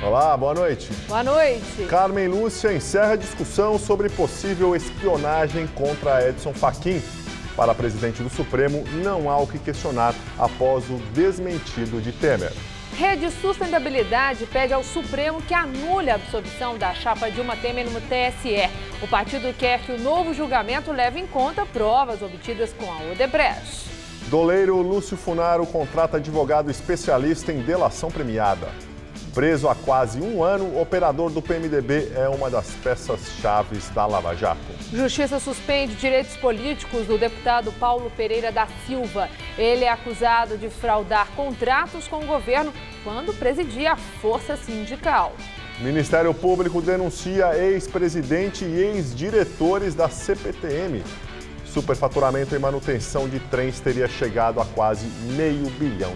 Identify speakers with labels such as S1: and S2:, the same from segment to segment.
S1: Olá, boa noite.
S2: Boa noite.
S1: Carmen Lúcia encerra a discussão sobre possível espionagem contra Edson Fachin. Para a presidente do Supremo, não há o que questionar após o desmentido de Temer.
S2: Rede Sustentabilidade pede ao Supremo que anule a absolvição da chapa Dilma Temer no TSE. O partido quer que o novo julgamento leve em conta provas obtidas com a Odebrecht.
S1: Doleiro Lúcio Funaro contrata advogado especialista em delação premiada. Preso há quase um ano, o operador do PMDB é uma das peças-chave da Lava Jato.
S2: Justiça suspende direitos políticos do deputado Paulo Pereira da Silva. Ele é acusado de fraudar contratos com o governo quando presidia a Força Sindical.
S1: Ministério Público denuncia ex-presidente e ex-diretores da CPTM. Superfaturamento em manutenção de trens teria chegado a quase R$500 milhão.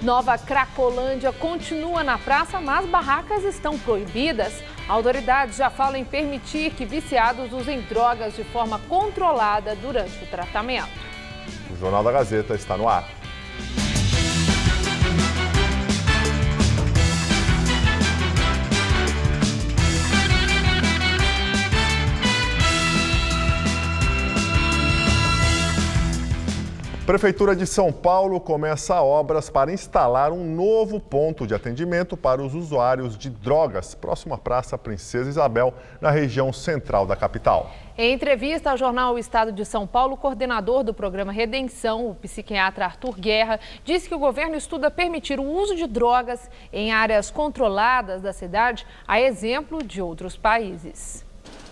S2: Nova Cracolândia continua na praça, mas barracas estão proibidas. Autoridades já falam em permitir que viciados usem drogas de forma controlada durante o tratamento.
S1: O Jornal da Gazeta está no ar. Prefeitura de São Paulo começa obras para instalar um novo ponto de atendimento para os usuários de drogas, próximo à Praça Princesa Isabel, na região central da capital.
S2: Em entrevista ao jornal O Estado de São Paulo, o coordenador do programa Redenção, o psiquiatra Arthur Guerra, disse que o governo estuda permitir o uso de drogas em áreas controladas da cidade, a exemplo de outros países.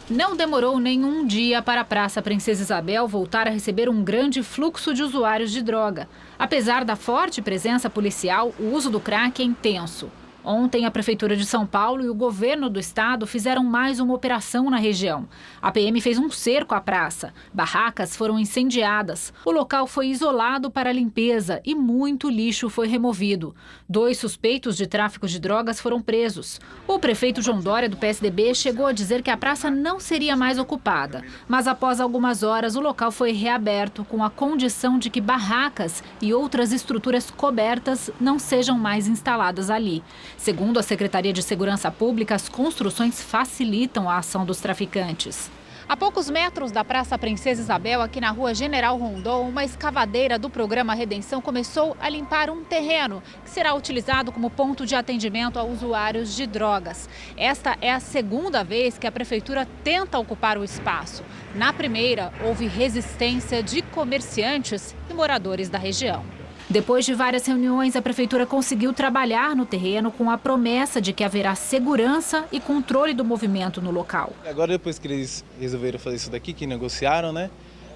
S3: Não demorou nenhum dia para a Praça Princesa Isabel voltar a receber um grande fluxo de usuários de droga. Apesar da forte presença policial, o uso do crack é intenso. Ontem, a Prefeitura de São Paulo e o governo do estado fizeram mais uma operação na região. A PM fez um cerco à praça. Barracas foram incendiadas. O local foi isolado para a limpeza e muito lixo foi removido. 2 suspeitos de tráfico de drogas foram presos. O prefeito João Dória, do PSDB, chegou a dizer que a praça não seria mais ocupada. Mas após algumas horas, o local foi reaberto com a condição de que barracas e outras estruturas cobertas não sejam mais instaladas ali. Segundo a Secretaria de Segurança Pública, as construções facilitam a ação dos traficantes. A poucos metros da Praça Princesa Isabel, aqui na rua General Rondon, uma escavadeira do programa Redenção começou a limpar um terreno que será utilizado como ponto de atendimento a usuários de drogas. Esta é a segunda vez que a Prefeitura tenta ocupar o espaço. Na primeira, houve resistência de comerciantes e moradores da região. Depois de várias reuniões, a Prefeitura conseguiu trabalhar no terreno com a promessa de que haverá segurança e controle do movimento no local.
S4: Agora, depois que eles resolveram fazer isso daqui, que negociaram, né?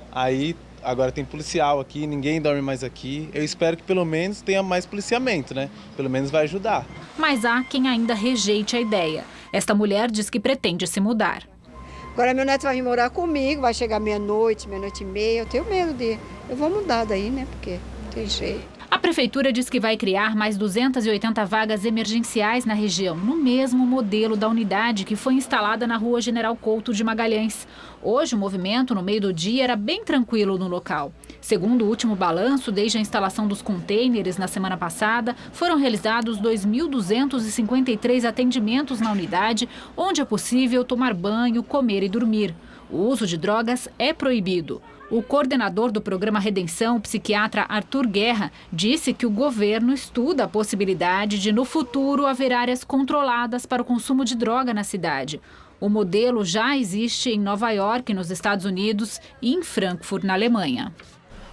S4: Aí, agora tem policial aqui, ninguém dorme mais aqui. Eu espero que pelo menos tenha mais policiamento, né? Pelo menos vai ajudar.
S3: Mas há quem ainda rejeite a ideia. Esta mulher diz que pretende se mudar.
S5: Agora meu neto vai vir morar comigo, vai chegar meia-noite, meia-noite e meia. Eu tenho medo de... Eu vou mudar daí, né? Porque... tem jeito.
S3: A Prefeitura diz que vai criar mais 280 vagas emergenciais na região, no mesmo modelo da unidade que foi instalada na rua General Couto de Magalhães. Hoje, o movimento no meio do dia era bem tranquilo no local. Segundo o último balanço, desde a instalação dos contêineres na semana passada, foram realizados 2.253 atendimentos na unidade, onde é possível tomar banho, comer e dormir. O uso de drogas é proibido. O coordenador do programa Redenção, o psiquiatra Arthur Guerra, disse que o governo estuda a possibilidade de, no futuro, haver áreas controladas para o consumo de droga na cidade. O modelo já existe em Nova York, nos Estados Unidos, e em Frankfurt, na Alemanha.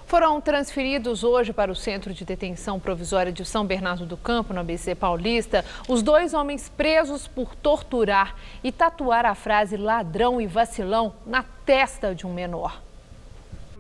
S2: Foram transferidos hoje para o Centro de Detenção Provisória de São Bernardo do Campo, no ABC Paulista, os 2 homens presos por torturar e tatuar a frase ladrão e vacilão na testa de um menor.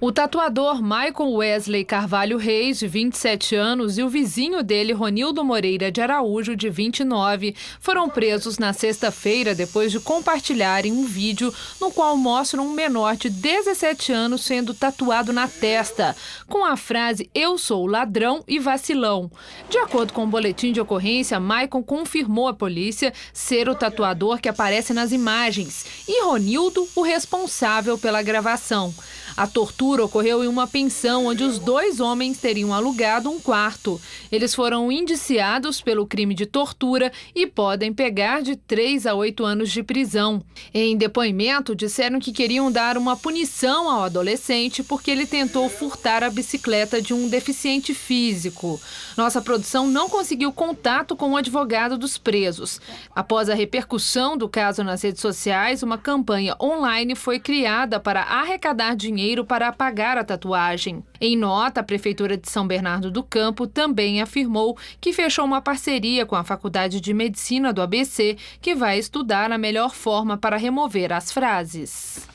S2: O tatuador Michael Wesley Carvalho Reis, de 27 anos, e o vizinho dele, Ronildo Moreira de Araújo, de 29, foram presos na sexta-feira depois de compartilharem um vídeo no qual mostram um menor de 17 anos sendo tatuado na testa, com a frase "Eu sou ladrão e vacilão". De acordo com o boletim de ocorrência, Michael confirmou à polícia ser o tatuador que aparece nas imagens e Ronildo o responsável pela gravação. A tortura ocorreu em uma pensão onde os dois homens teriam alugado um quarto. Eles foram indiciados pelo crime de tortura e podem pegar de 3 a 8 anos de prisão. Em depoimento, disseram que queriam dar uma punição ao adolescente porque ele tentou furtar a bicicleta de um deficiente físico. Nossa produção não conseguiu contato com o advogado dos presos. Após a repercussão do caso nas redes sociais, uma campanha online foi criada para arrecadar dinheiro para pagar a tatuagem. Em nota, a Prefeitura de São Bernardo do Campo também afirmou que fechou uma parceria com a Faculdade de Medicina do ABC, que vai estudar a melhor forma para remover as frases.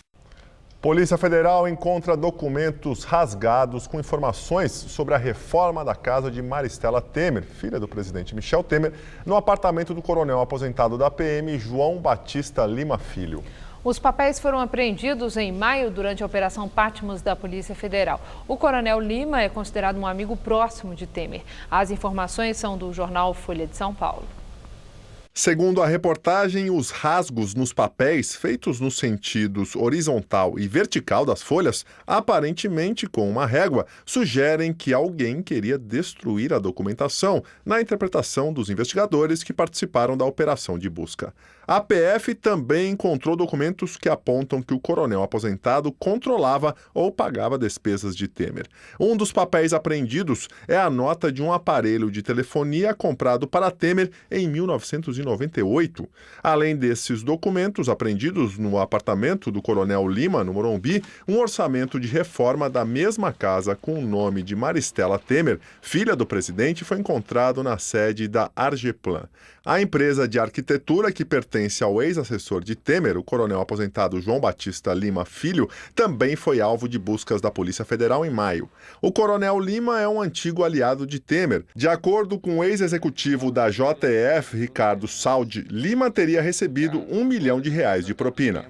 S1: Polícia Federal encontra documentos rasgados com informações sobre a reforma da casa de Maristela Temer, filha do presidente Michel Temer, no apartamento do coronel aposentado da PM, João Batista Lima Filho.
S2: Os papéis foram apreendidos em maio durante a Operação Patmos da Polícia Federal. O coronel Lima é considerado um amigo próximo de Temer. As informações são do jornal Folha de São Paulo.
S1: Segundo a reportagem, os rasgos nos papéis, feitos nos sentidos horizontal e vertical das folhas, aparentemente com uma régua, sugerem que alguém queria destruir a documentação, na interpretação dos investigadores que participaram da operação de busca. A PF também encontrou documentos que apontam que o coronel aposentado controlava ou pagava despesas de Temer. Um dos papéis apreendidos é a nota de um aparelho de telefonia comprado para Temer em 1998. Além desses documentos apreendidos no apartamento do coronel Lima, no Morumbi, um orçamento de reforma da mesma casa com o nome de Maristela Temer, filha do presidente, foi encontrado na sede da Argeplan. A empresa de arquitetura que pertence ao ex-assessor de Temer, o coronel aposentado João Batista Lima Filho, também foi alvo de buscas da Polícia Federal em maio. O coronel Lima é um antigo aliado de Temer. De acordo com o ex-executivo da JF, Ricardo Saldi, Lima teria recebido R$1 milhão de propina.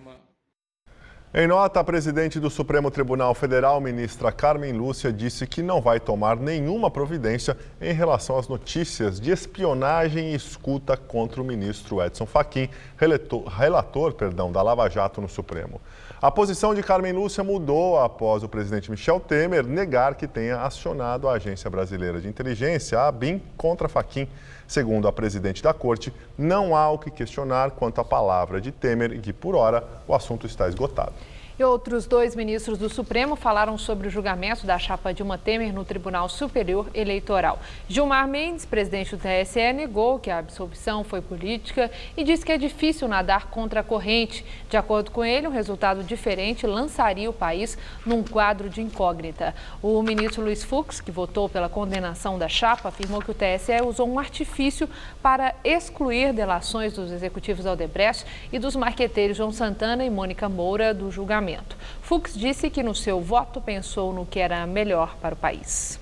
S1: Em nota, a presidente do Supremo Tribunal Federal, ministra Carmen Lúcia, disse que não vai tomar nenhuma providência em relação às notícias de espionagem e escuta contra o ministro Edson Fachin, relator da Lava Jato no Supremo. A posição de Carmen Lúcia mudou após o presidente Michel Temer negar que tenha acionado a Agência Brasileira de Inteligência, a ABIN, contra Fachin. Segundo a presidente da corte, não há o que questionar quanto à palavra de Temer e que, por hora, o assunto está esgotado.
S2: E outros 2 ministros do Supremo falaram sobre o julgamento da chapa Dilma Temer no Tribunal Superior Eleitoral. Gilmar Mendes, presidente do TSE, negou que a absolvição foi política e disse que é difícil nadar contra a corrente. De acordo com ele, um resultado diferente lançaria o país num quadro de incógnita. O ministro Luiz Fux, que votou pela condenação da chapa, afirmou que o TSE usou um artifício para excluir delações dos executivos Aldebrecht e dos marqueteiros João Santana e Mônica Moura do julgamento. Fux disse que no seu voto pensou no que era melhor para o país.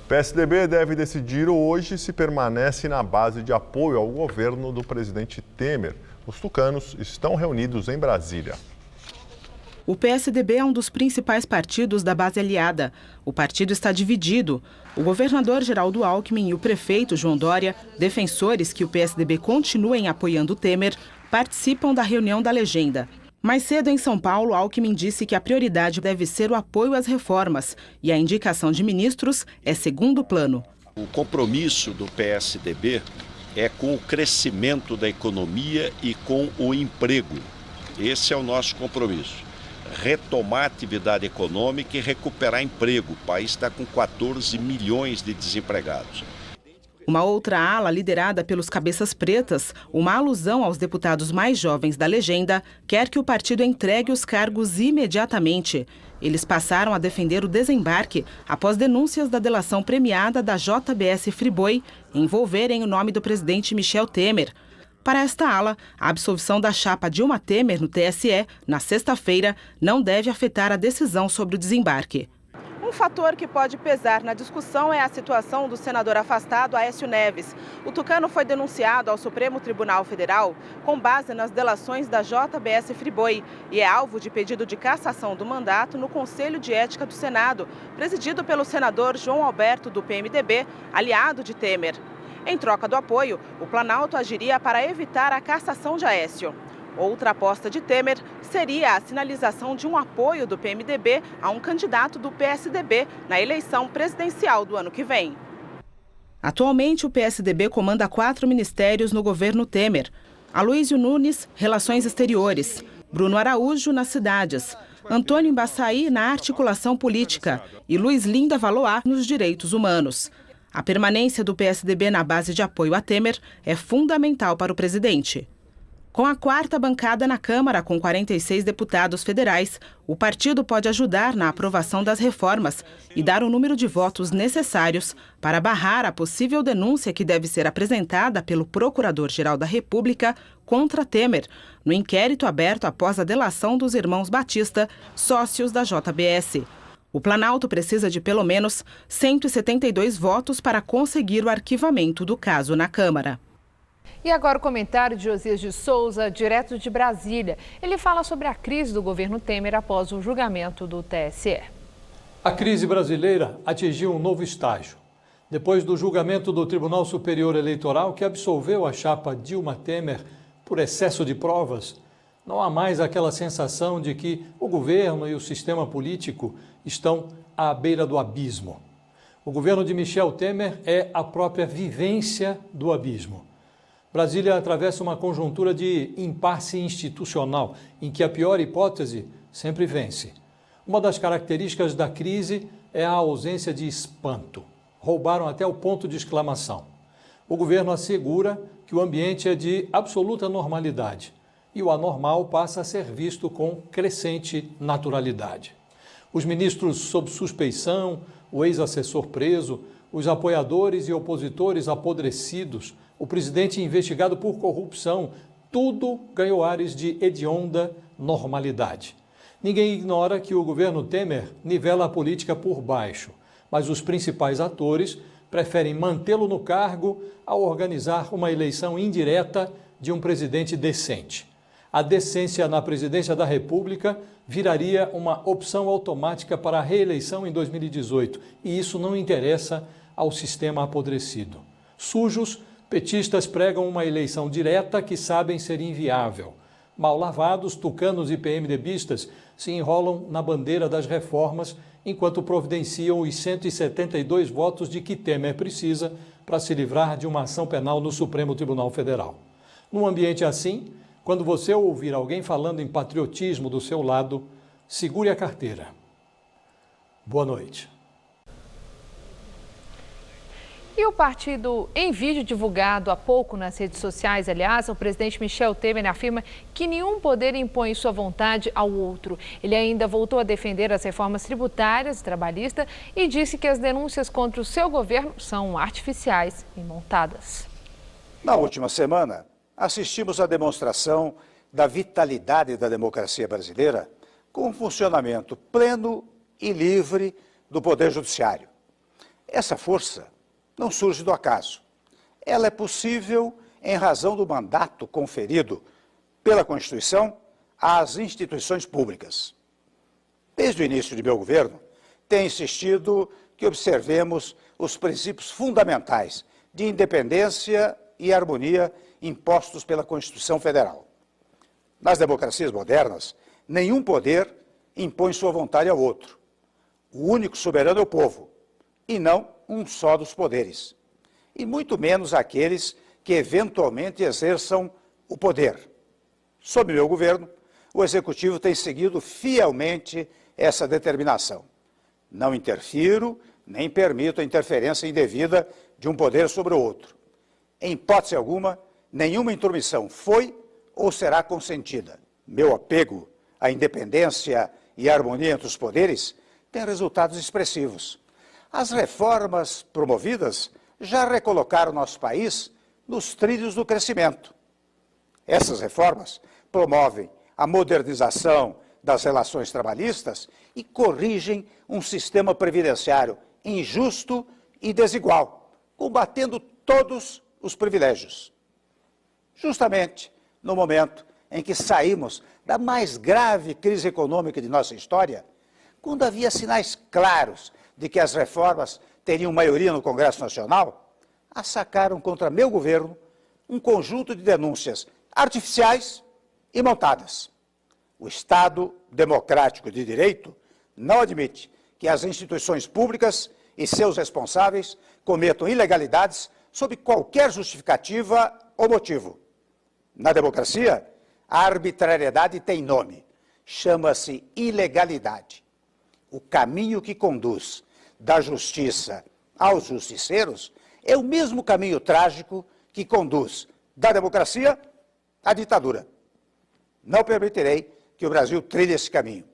S1: O PSDB deve decidir hoje se permanece na base de apoio ao governo do presidente Temer. Os tucanos estão reunidos em Brasília.
S6: O PSDB é um dos principais partidos da base aliada. O partido está dividido. O governador Geraldo Alckmin e o prefeito João Dória, defensores que o PSDB continuem apoiando Temer, participam da reunião da legenda. Mais cedo, em São Paulo, Alckmin disse que a prioridade deve ser o apoio às reformas e a indicação de ministros é segundo plano.
S7: O compromisso do PSDB é com o crescimento da economia e com o emprego. Esse é o nosso compromisso. Retomar a atividade econômica e recuperar emprego. O país está com 14 milhões de desempregados.
S6: Uma outra ala, liderada pelos cabeças pretas, uma alusão aos deputados mais jovens da legenda, quer que o partido entregue os cargos imediatamente. Eles passaram a defender o desembarque após denúncias da delação premiada da JBS Friboi envolverem o nome do presidente Michel Temer. Para esta ala, a absolvição da chapa Dilma Temer no TSE, na sexta-feira, não deve afetar a decisão sobre o desembarque. Um fator que pode pesar na discussão é a situação do senador afastado Aécio Neves. O tucano foi denunciado ao Supremo Tribunal Federal com base nas delações da JBS Friboi e é alvo de pedido de cassação do mandato no Conselho de Ética do Senado, presidido pelo senador João Alberto, do PMDB, aliado de Temer. Em troca do apoio, o Planalto agiria para evitar a cassação de Aécio. Outra aposta de Temer seria a sinalização de um apoio do PMDB a um candidato do PSDB na eleição presidencial do ano que vem. Atualmente, o PSDB comanda 4 ministérios no governo Temer. Aloysio Nunes, Relações Exteriores. Bruno Araújo, nas cidades. Antônio Embaçaí, na articulação política. E Luiz Linda Valois, nos direitos humanos. A permanência do PSDB na base de apoio a Temer é fundamental para o presidente. Com a 4ª bancada na Câmara, com 46 deputados federais, o partido pode ajudar na aprovação das reformas e dar o número de votos necessários para barrar a possível denúncia que deve ser apresentada pelo Procurador-Geral da República contra Temer, no inquérito aberto após a delação dos irmãos Batista, sócios da JBS. O Planalto precisa de pelo menos 172 votos para conseguir o arquivamento do caso na Câmara.
S2: E agora o comentário de Josias de Souza, direto de Brasília. Ele fala sobre a crise do governo Temer após o julgamento do TSE.
S8: A crise brasileira atingiu um novo estágio. Depois do julgamento do Tribunal Superior Eleitoral, que absolveu a chapa Dilma Temer por excesso de provas, não há mais aquela sensação de que o governo e o sistema político estão à beira do abismo. O governo de Michel Temer é a própria vivência do abismo. Brasília atravessa uma conjuntura de impasse institucional, em que a pior hipótese sempre vence. Uma das características da crise é a ausência de espanto. Roubaram até o ponto de exclamação. O governo assegura que o ambiente é de absoluta normalidade e o anormal passa a ser visto com crescente naturalidade. Os ministros sob suspeição, o ex-assessor preso, os apoiadores e opositores apodrecidos, o presidente investigado por corrupção, tudo ganhou ares de hedionda normalidade. Ninguém ignora que o governo Temer nivela a política por baixo, mas os principais atores preferem mantê-lo no cargo ao organizar uma eleição indireta de um presidente decente. A decência na presidência da República viraria uma opção automática para a reeleição em 2018, e isso não interessa ao sistema apodrecido. Sujos, petistas pregam uma eleição direta que sabem ser inviável. Mal lavados, tucanos e PMDBistas se enrolam na bandeira das reformas enquanto providenciam os 172 votos de que Temer precisa para se livrar de uma ação penal no Supremo Tribunal Federal. Num ambiente assim, quando você ouvir alguém falando em patriotismo do seu lado, segure a carteira. Boa noite.
S2: E o partido, em vídeo divulgado há pouco nas redes sociais, aliás, o presidente Michel Temer afirma que nenhum poder impõe sua vontade ao outro. Ele ainda voltou a defender as reformas tributárias e trabalhistas e disse que as denúncias contra o seu governo são artificiais e montadas.
S9: Na última semana, assistimos à demonstração da vitalidade da democracia brasileira com um funcionamento pleno e livre do Poder Judiciário. Essa força não surge do acaso. Ela é possível em razão do mandato conferido pela Constituição às instituições públicas. Desde o início de meu governo, tenho insistido que observemos os princípios fundamentais de independência e harmonia impostos pela Constituição Federal. Nas democracias modernas, nenhum poder impõe sua vontade ao outro. O único soberano é o povo, e não um só dos poderes, e muito menos aqueles que eventualmente exerçam o poder. Sob meu governo, o Executivo tem seguido fielmente essa determinação. Não interfiro, nem permito a interferência indevida de um poder sobre o outro. Em hipótese alguma, nenhuma intromissão foi ou será consentida. Meu apego à independência e à harmonia entre os poderes tem resultados expressivos. As reformas promovidas já recolocaram nosso país nos trilhos do crescimento. Essas reformas promovem a modernização das relações trabalhistas e corrigem um sistema previdenciário injusto e desigual, combatendo todos os privilégios. Justamente no momento em que saímos da mais grave crise econômica de nossa história, quando havia sinais claros de que as reformas teriam maioria no Congresso Nacional, assacaram contra meu governo um conjunto de denúncias artificiais e montadas. O Estado democrático de direito não admite que as instituições públicas e seus responsáveis cometam ilegalidades sob qualquer justificativa ou motivo. Na democracia, a arbitrariedade tem nome. Chama-se ilegalidade. O caminho que conduz da justiça aos justiceiros é o mesmo caminho trágico que conduz da democracia à ditadura. Não permitirei que o Brasil trilhe esse caminho.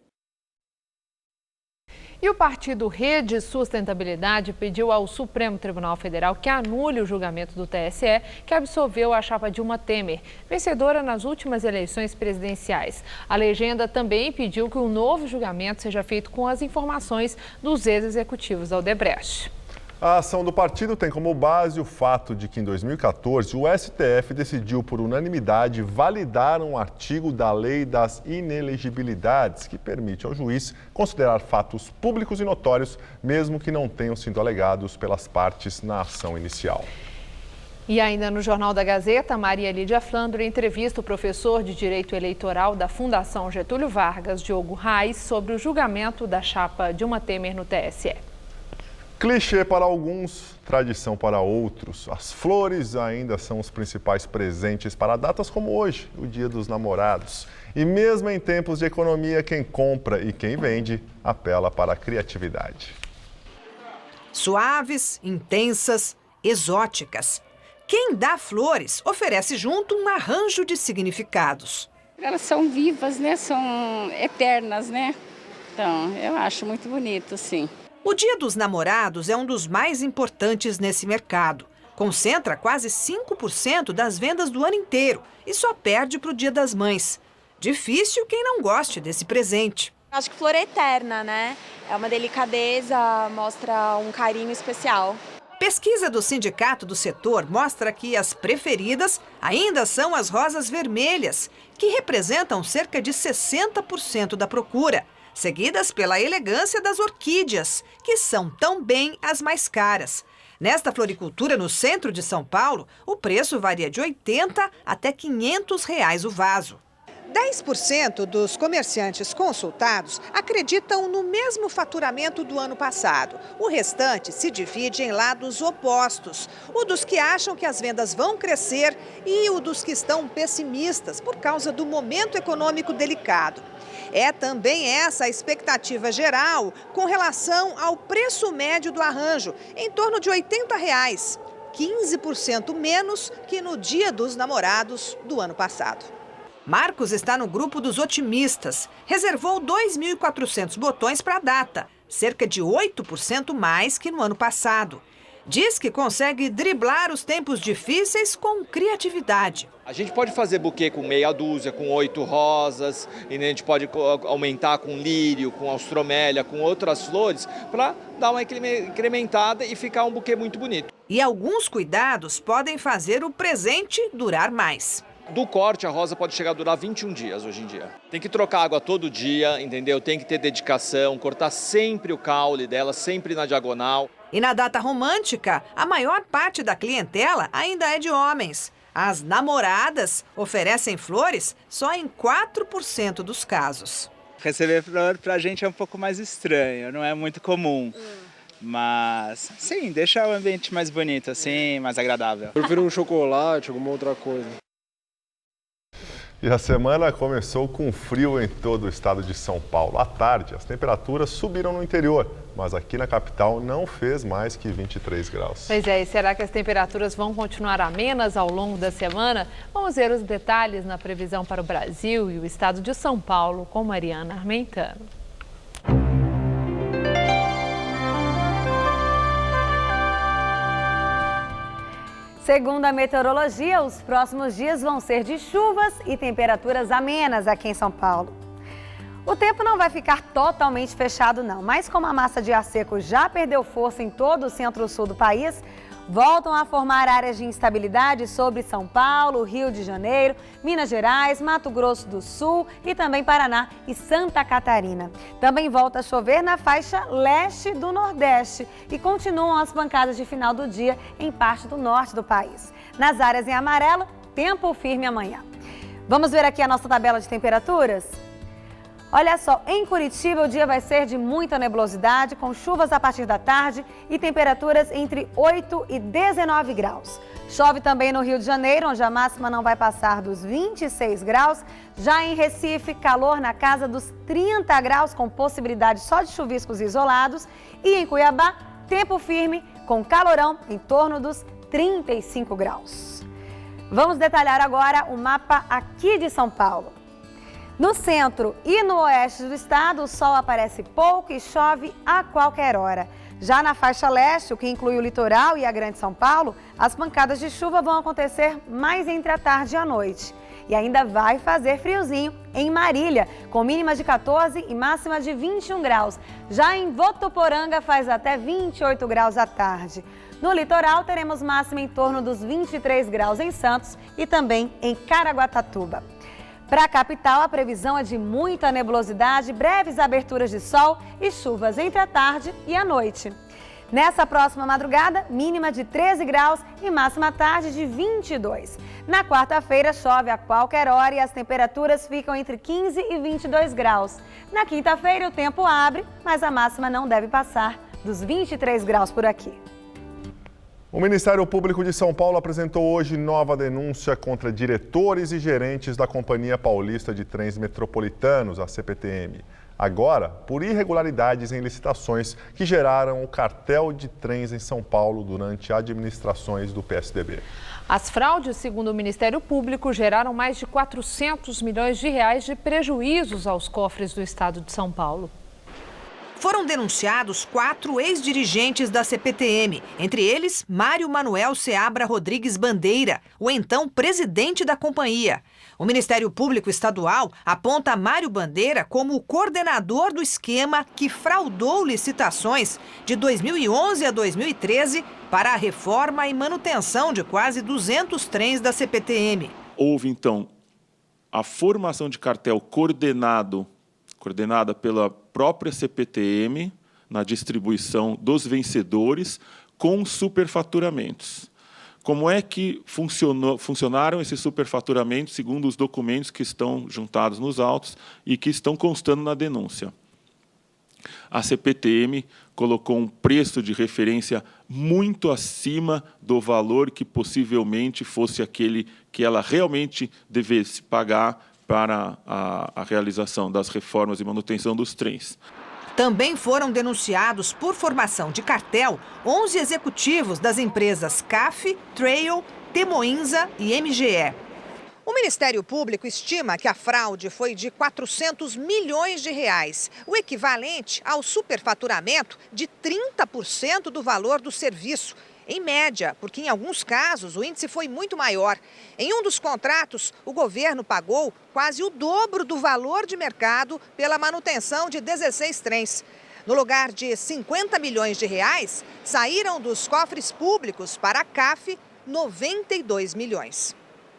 S2: E o partido Rede Sustentabilidade pediu ao Supremo Tribunal Federal que anule o julgamento do TSE, que absolveu a chapa Dilma Temer, vencedora nas últimas eleições presidenciais. A legenda também pediu que um novo julgamento seja feito com as informações dos ex-executivos da Odebrecht.
S1: A ação do partido tem como base o fato de que, em 2014, o STF decidiu por unanimidade validar um artigo da Lei das Inelegibilidades, que permite ao juiz considerar fatos públicos e notórios, mesmo que não tenham sido alegados pelas partes na ação inicial.
S2: E ainda no Jornal da Gazeta, Maria Lídia Flandre entrevista o professor de Direito Eleitoral da Fundação Getúlio Vargas, Diogo Reis, sobre o julgamento da chapa Dilma Temer no TSE.
S1: Clichê para alguns, tradição para outros. As flores ainda são os principais presentes para datas como hoje, o Dia dos Namorados. E mesmo em tempos de economia, quem compra e quem vende apela para a criatividade.
S10: Suaves, intensas, exóticas. Quem dá flores oferece junto um arranjo de significados.
S11: Elas são vivas, né? São eternas, né? Então, eu acho muito bonito, sim.
S10: O Dia dos Namorados é um dos mais importantes nesse mercado. Concentra quase 5% das vendas do ano inteiro e só perde para o Dia das Mães. Difícil quem não goste desse presente.
S12: Acho que flor é eterna, né? É uma delicadeza, mostra um carinho especial.
S10: Pesquisa do sindicato do setor mostra que as preferidas ainda são as rosas vermelhas, que representam cerca de 60% da procura, seguidas pela elegância das orquídeas, que são também as mais caras. Nesta floricultura no centro de São Paulo, o preço varia de R$ 80 até R$ 500 o vaso.
S13: 10% dos comerciantes consultados acreditam no mesmo faturamento do ano passado. O restante se divide em lados opostos. O dos que acham que as vendas vão crescer e o dos que estão pessimistas por causa do momento econômico delicado. É também essa a expectativa geral com relação ao preço médio do arranjo, em torno de R$ 80, 15% menos que no Dia dos Namorados do ano passado.
S10: Marcos está no grupo dos otimistas. Reservou 2.400 botões para a data, cerca de 8% mais que no ano passado. Diz que consegue driblar os tempos difíceis com criatividade.
S14: A gente pode fazer buquê com meia dúzia, com 8 rosas, e a gente pode aumentar com lírio, com austromélia, com outras flores, para dar uma incrementada e ficar um buquê muito bonito.
S10: E alguns cuidados podem fazer o presente durar mais.
S14: Do corte, a rosa pode chegar a durar 21 dias hoje em dia. Tem que trocar água todo dia, entendeu? Tem que ter dedicação, cortar sempre o caule dela, sempre na diagonal.
S10: E na data romântica, a maior parte da clientela ainda é de homens. As namoradas oferecem flores só em 4% dos casos.
S15: Receber flor pra gente é um pouco mais estranho, não é muito comum. Mas, sim, deixa o ambiente mais bonito, assim, mais agradável.
S16: Eu prefiro um chocolate, alguma outra coisa.
S1: E a semana começou com frio em todo o estado de São Paulo. À tarde, as temperaturas subiram no interior, mas aqui na capital não fez mais que 23 graus.
S2: Pois é, e será que as temperaturas vão continuar amenas ao longo da semana? Vamos ver os detalhes na previsão para o Brasil e o estado de São Paulo com Mariana Armentano.
S17: Segundo a meteorologia, os próximos dias vão ser de chuvas e temperaturas amenas aqui em São Paulo. O tempo não vai ficar totalmente fechado não, mas como a massa de ar seco já perdeu força em todo o centro-sul do país, voltam a formar áreas de instabilidade sobre São Paulo, Rio de Janeiro, Minas Gerais, Mato Grosso do Sul e também Paraná e Santa Catarina. Também volta a chover na faixa leste do Nordeste e continuam as pancadas de final do dia em parte do norte do país. Nas áreas em amarelo, tempo firme amanhã. Vamos ver aqui a nossa tabela de temperaturas? Olha só, em Curitiba o dia vai ser de muita nebulosidade, com chuvas a partir da tarde e temperaturas entre 8 e 19 graus. Chove também no Rio de Janeiro, onde a máxima não vai passar dos 26 graus. Já em Recife, calor na casa dos 30 graus, com possibilidade só de chuviscos isolados. E em Cuiabá, tempo firme, com calorão em torno dos 35 graus. Vamos detalhar agora o mapa aqui de São Paulo. No centro e no oeste do estado, o sol aparece pouco e chove a qualquer hora. Já na faixa leste, o que inclui o litoral e a Grande São Paulo, as pancadas de chuva vão acontecer mais entre a tarde e a noite. E ainda vai fazer friozinho em Marília, com mínima de 14 e máxima de 21 graus. Já em Votuporanga faz até 28 graus à tarde. No litoral, teremos máxima em torno dos 23 graus em Santos e também em Caraguatatuba. Para a capital, a previsão é de muita nebulosidade, breves aberturas de sol e chuvas entre a tarde e a noite. Nessa próxima madrugada, mínima de 13 graus e máxima à tarde de 22. Na quarta-feira, chove a qualquer hora e as temperaturas ficam entre 15 e 22 graus. Na quinta-feira, o tempo abre, mas a máxima não deve passar dos 23 graus por aqui.
S1: O Ministério Público de São Paulo apresentou hoje nova denúncia contra diretores e gerentes da Companhia Paulista de Trens Metropolitanos, a CPTM. Agora, por irregularidades em licitações que geraram o cartel de trens em São Paulo durante administrações do PSDB.
S2: As fraudes, segundo o Ministério Público, geraram mais de 400 milhões de reais de prejuízos aos cofres do estado de São Paulo.
S10: Foram denunciados 4 ex-dirigentes da CPTM, entre eles Mário Manuel Seabra Rodrigues Bandeira, o então presidente da companhia. O Ministério Público Estadual aponta Mário Bandeira como o coordenador do esquema que fraudou licitações de 2011 a 2013 para a reforma e manutenção de quase 200 trens da CPTM.
S18: Houve, então, a formação de cartel coordenada pela própria CPTM na distribuição dos vencedores com superfaturamentos. Como é que funcionaram esses superfaturamentos segundo os documentos que estão juntados nos autos e que estão constando na denúncia? A CPTM colocou um preço de referência muito acima do valor que possivelmente fosse aquele que ela realmente devesse pagar para a realização das reformas e manutenção dos trens.
S10: Também foram denunciados por formação de cartel 11 executivos das empresas CAF, Trail, Temoinza e MGE.
S13: O Ministério Público estima que a fraude foi de 400 milhões de reais, o equivalente ao superfaturamento de 30% do valor do serviço. Em média, porque em alguns casos o índice foi muito maior. Em um dos contratos, o governo pagou quase o dobro do valor de mercado pela manutenção de 16 trens. No lugar de 50 milhões de reais, saíram dos cofres públicos para a CAF 92 milhões.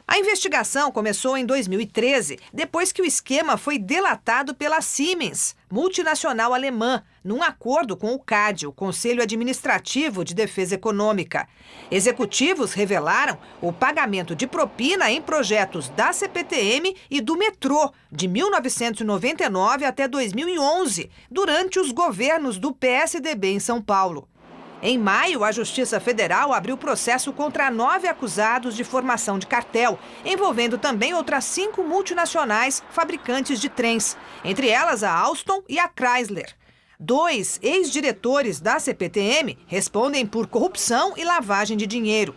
S10: A investigação começou em 2013, depois que o esquema foi delatado pela Siemens, multinacional alemã, num acordo com o CAD, o Conselho Administrativo de Defesa Econômica. Executivos revelaram o pagamento de propina em projetos da CPTM e do metrô, de 1999 até 2011, durante os governos do PSDB em São Paulo. Em maio, a Justiça Federal abriu processo contra 9 acusados de formação de cartel, envolvendo também outras 5 multinacionais fabricantes de trens, entre elas a Alstom e a Chrysler. 2 ex-diretores da CPTM respondem por corrupção e lavagem de dinheiro.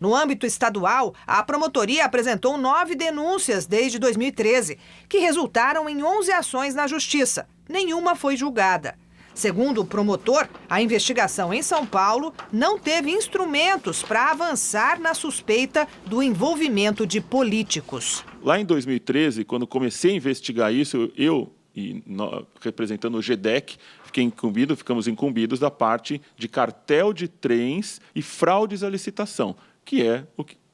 S10: No âmbito estadual, a promotoria apresentou 9 denúncias desde 2013, que resultaram em 11 ações na Justiça. Nenhuma foi julgada. Segundo o promotor, a investigação em São Paulo não teve instrumentos para avançar na suspeita do envolvimento de políticos.
S18: Lá em 2013, quando comecei a investigar isso, representando o GDEC, ficamos incumbidos da parte de cartel de trens e fraudes à licitação, que é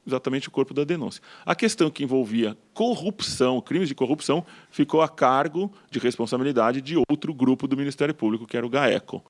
S18: exatamente o corpo da denúncia. A questão que envolvia corrupção, crimes de corrupção, ficou a cargo de responsabilidade de outro grupo do Ministério Público, que era o GAECO.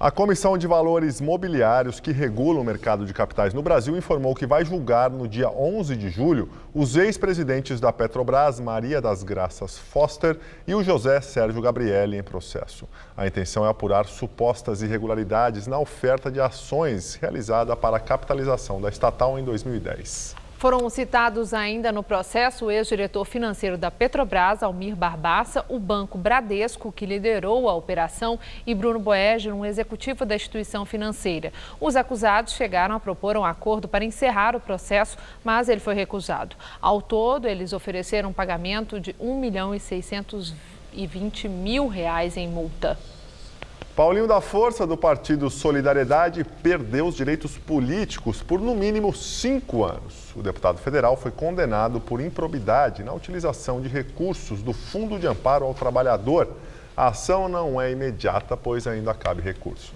S1: A Comissão de Valores Mobiliários, que regula o mercado de capitais no Brasil, informou que vai julgar no dia 11 de julho os ex-presidentes da Petrobras, Maria das Graças Foster e o José Sérgio Gabrielli, em processo. A intenção é apurar supostas irregularidades na oferta de ações realizada para a capitalização da estatal em 2010.
S2: Foram citados ainda no processo o ex-diretor financeiro da Petrobras, Almir Barbaça, o Banco Bradesco, que liderou a operação, e Bruno Boege, um executivo da instituição financeira. Os acusados chegaram a propor um acordo para encerrar o processo, mas ele foi recusado. Ao todo, eles ofereceram um pagamento de R$ 1.620.000 em multa.
S1: Paulinho da Força, do Partido Solidariedade, perdeu os direitos políticos por no mínimo 5 anos. O deputado federal foi condenado por improbidade na utilização de recursos do Fundo de Amparo ao Trabalhador. A ação não é imediata, pois ainda cabe recurso.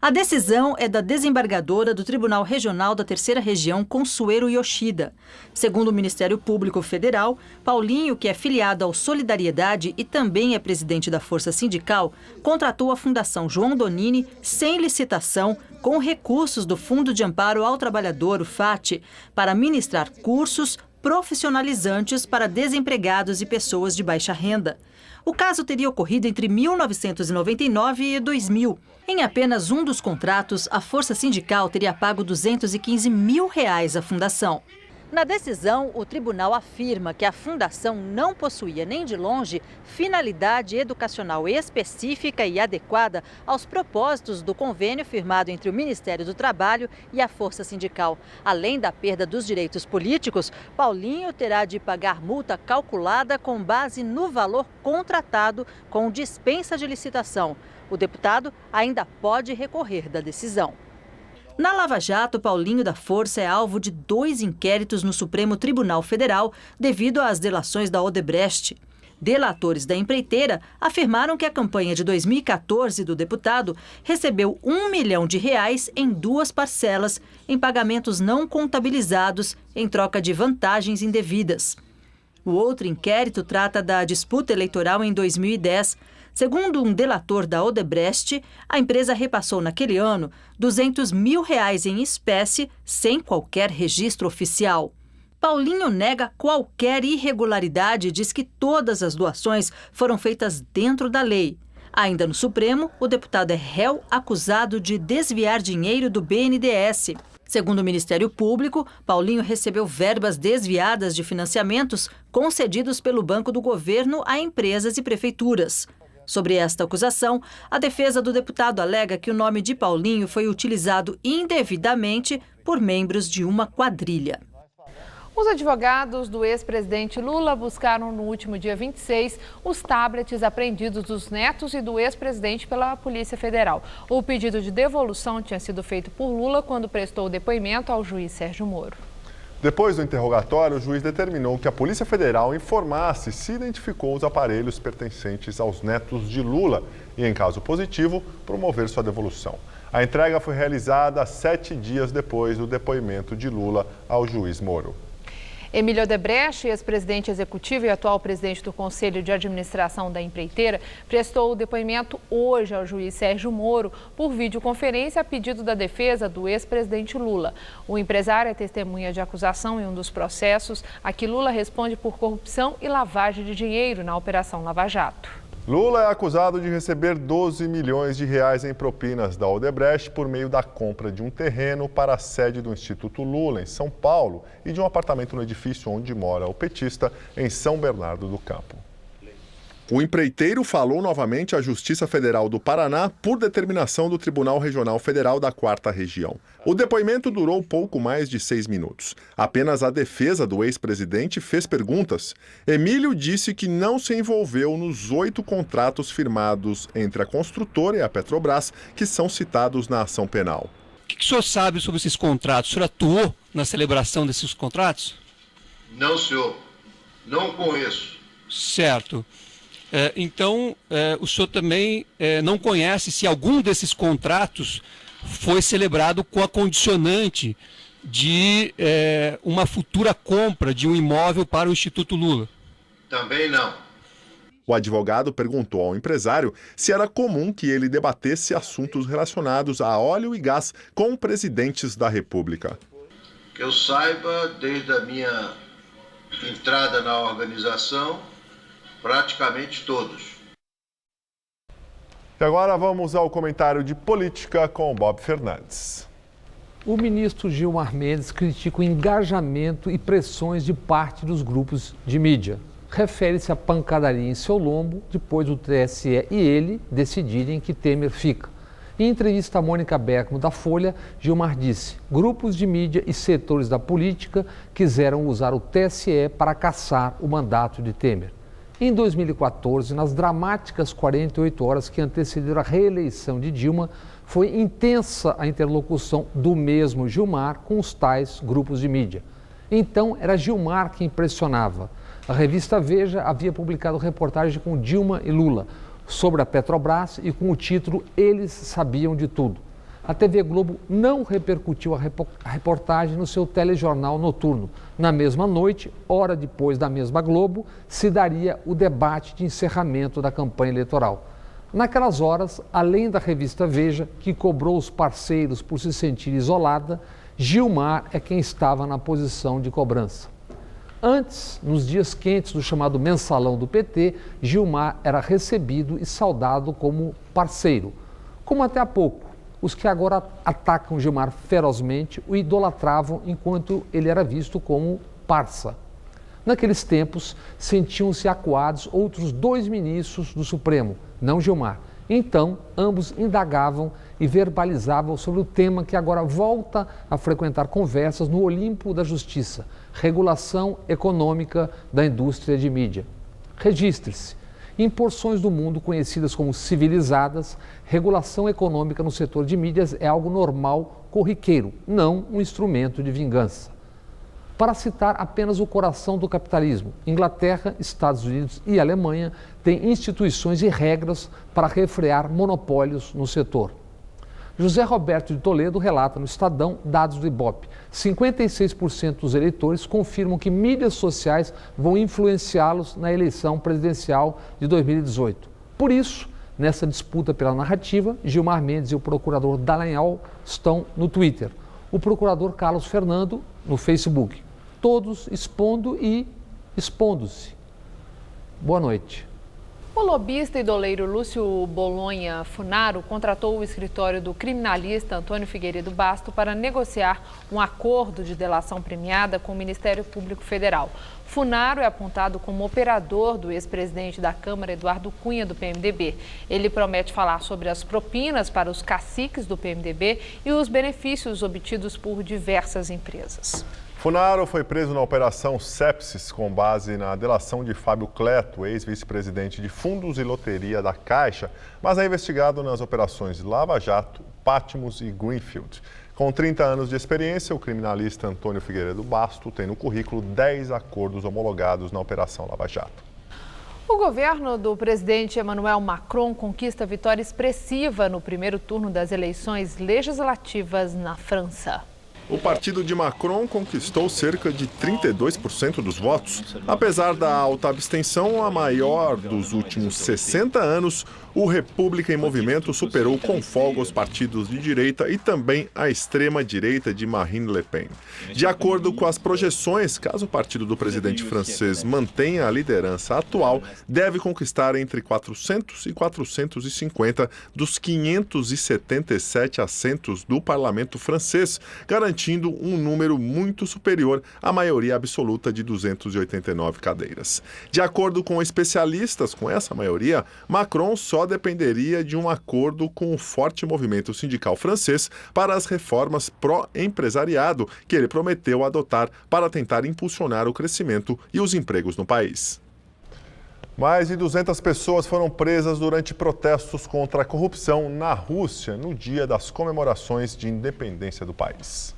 S19: A decisão é da desembargadora do Tribunal Regional da Terceira Região, Consuelo Yoshida. Segundo o Ministério Público Federal, Paulinho, que é filiado ao Solidariedade e também é presidente da Força Sindical, contratou a Fundação João Donini sem licitação, com recursos do Fundo de Amparo ao Trabalhador, o FAT, para ministrar cursos profissionalizantes para desempregados e pessoas de baixa renda. O caso teria ocorrido entre 1999 e 2000. Em apenas um dos contratos, a Força Sindical teria pago R$ 215 mil à fundação. Na decisão, o tribunal afirma que a fundação não possuía nem de longe finalidade educacional específica e adequada aos propósitos do convênio firmado entre o Ministério do Trabalho e a Força Sindical. Além da perda dos direitos políticos, Paulinho terá de pagar multa calculada com base no valor contratado com dispensa de licitação. O deputado ainda pode recorrer da decisão. Na Lava Jato, Paulinho da Força é alvo de 2 inquéritos no Supremo Tribunal Federal devido às delações da Odebrecht. Delatores da empreiteira afirmaram que a campanha de 2014 do deputado recebeu R$ 1 milhão em 2 parcelas em pagamentos não contabilizados em troca de vantagens indevidas. O outro inquérito trata da disputa eleitoral em 2010. Segundo um delator da Odebrecht, a empresa repassou naquele ano R$ 200 mil em espécie, sem qualquer registro oficial. Paulinho nega qualquer irregularidade e diz que todas as doações foram feitas dentro da lei. Ainda no Supremo, o deputado é réu acusado de desviar dinheiro do BNDES. Segundo o Ministério Público, Paulinho recebeu verbas desviadas de financiamentos concedidos pelo Banco do Governo a empresas e prefeituras. Sobre esta acusação, a defesa do deputado alega que o nome de Paulinho foi utilizado indevidamente por membros de uma quadrilha.
S2: Os advogados do ex-presidente Lula buscaram no último dia 26 os tablets apreendidos dos netos e do ex-presidente pela Polícia Federal. O pedido de devolução tinha sido feito por Lula quando prestou depoimento ao juiz Sérgio Moro.
S1: Depois do interrogatório, o juiz determinou que a Polícia Federal informasse se identificou os aparelhos pertencentes aos netos de Lula e, em caso positivo, promover sua devolução. A entrega foi realizada 7 dias depois do depoimento de Lula ao juiz Moro.
S2: Emílio Odebrecht, ex-presidente executivo e atual presidente do Conselho de Administração da empreiteira, prestou o depoimento hoje ao juiz Sérgio Moro por videoconferência a pedido da defesa do ex-presidente Lula. O empresário é testemunha de acusação em um dos processos a que Lula responde por corrupção e lavagem de dinheiro na Operação Lava Jato.
S1: Lula é acusado de receber 12 milhões de reais em propinas da Odebrecht por meio da compra de um terreno para a sede do Instituto Lula, em São Paulo, e de um apartamento no edifício onde mora o petista, em São Bernardo do Campo. O empreiteiro falou novamente à Justiça Federal do Paraná por determinação do Tribunal Regional Federal da 4ª Região. O depoimento durou pouco mais de 6 minutos. Apenas a defesa do ex-presidente fez perguntas. Emílio disse que não se envolveu nos 8 contratos firmados entre a construtora e a Petrobras, que são citados na ação penal.
S20: O que o senhor sabe sobre esses contratos? O senhor atuou na celebração desses contratos?
S21: Não, senhor. Não conheço.
S20: Certo. Então, o senhor também não conhece se algum desses contratos foi celebrado com a condicionante de uma futura compra de um imóvel para o Instituto Lula?
S21: Também não.
S1: O advogado perguntou ao empresário se era comum que ele debatesse assuntos relacionados a óleo e gás com presidentes da República.
S21: Que eu saiba, desde a minha entrada na organização, praticamente todos.
S1: E agora vamos ao comentário de política com Bob Fernandes.
S4: O ministro Gilmar Mendes critica o engajamento e pressões de parte dos grupos de mídia. Refere-se à pancadaria em seu lombo depois do TSE e ele decidirem que Temer fica. Em entrevista à Mônica Bergamo da Folha, Gilmar disse: grupos de mídia e setores da política quiseram usar o TSE para caçar o mandato de Temer. Em 2014, nas dramáticas 48 horas que antecederam a reeleição de Dilma, foi intensa a interlocução do mesmo Gilmar com os tais grupos de mídia. Então, era Gilmar que impressionava. A revista Veja havia publicado reportagem com Dilma e Lula sobre a Petrobras e com o título Eles Sabiam de Tudo. A TV Globo não repercutiu a reportagem no seu telejornal noturno. Na mesma noite, hora depois da mesma Globo, se daria o debate de encerramento da campanha eleitoral. Naquelas horas, além da revista Veja, que cobrou os parceiros por se sentir isolada, Gilmar é quem estava na posição de cobrança. Antes, nos dias quentes do chamado mensalão do PT, Gilmar era recebido e saudado como parceiro. Como até há pouco, os que agora atacam Gilmar ferozmente o idolatravam enquanto ele era visto como parça. Naqueles tempos, sentiam-se acuados outros 2 ministros do Supremo, não Gilmar. Então, ambos indagavam e verbalizavam sobre o tema que agora volta a frequentar conversas no Olimpo da Justiça: regulação econômica da indústria de mídia. Registre-se. Em porções do mundo conhecidas como civilizadas, regulação econômica no setor de mídias é algo normal, corriqueiro, não um instrumento de vingança. Para citar apenas o coração do capitalismo, Inglaterra, Estados Unidos e Alemanha têm instituições e regras para refrear monopólios no setor. José Roberto de Toledo relata no Estadão dados do Ibope. 56% dos eleitores confirmam que mídias sociais vão influenciá-los na eleição presidencial de 2018. Por isso, nessa disputa pela narrativa, Gilmar Mendes e o procurador Dallagnol estão no Twitter. O procurador Carlos Fernando no Facebook. Todos expondo e expondo-se. Boa noite.
S2: O lobista e doleiro Lúcio Bolonha Funaro contratou o escritório do criminalista Antônio Figueiredo Basto para negociar um acordo de delação premiada com o Ministério Público Federal. Funaro é apontado como operador do ex-presidente da Câmara, Eduardo Cunha, do PMDB. Ele promete falar sobre as propinas para os caciques do PMDB e os benefícios obtidos por diversas empresas.
S1: Funaro foi preso na Operação Sepsis com base na delação de Fábio Cleto, ex-vice-presidente de fundos e loteria da Caixa, mas é investigado nas operações Lava Jato, Patmos e Greenfield. Com 30 anos de experiência, o criminalista Antônio Figueiredo Basto tem no currículo 10 acordos homologados na Operação Lava Jato.
S2: O governo do presidente Emmanuel Macron conquista vitória expressiva no primeiro turno das eleições legislativas na França.
S1: O partido de Macron conquistou cerca de 32% dos votos. Apesar da alta abstenção, a maior dos últimos 60 anos, o República em Movimento superou com folga os partidos de direita e também a extrema-direita de Marine Le Pen. De acordo com as projeções, caso o partido do presidente francês mantenha a liderança atual, deve conquistar entre 400 e 450 dos 577 assentos do parlamento francês, garantindo um número muito superior à maioria absoluta de 289 cadeiras. De acordo com especialistas, com essa maioria, Macron só dependeria de um acordo com o forte movimento sindical francês para as reformas pró-empresariado que ele prometeu adotar para tentar impulsionar o crescimento e os empregos no país. Mais de 200 pessoas foram presas durante protestos contra a corrupção na Rússia no dia das comemorações de independência do país.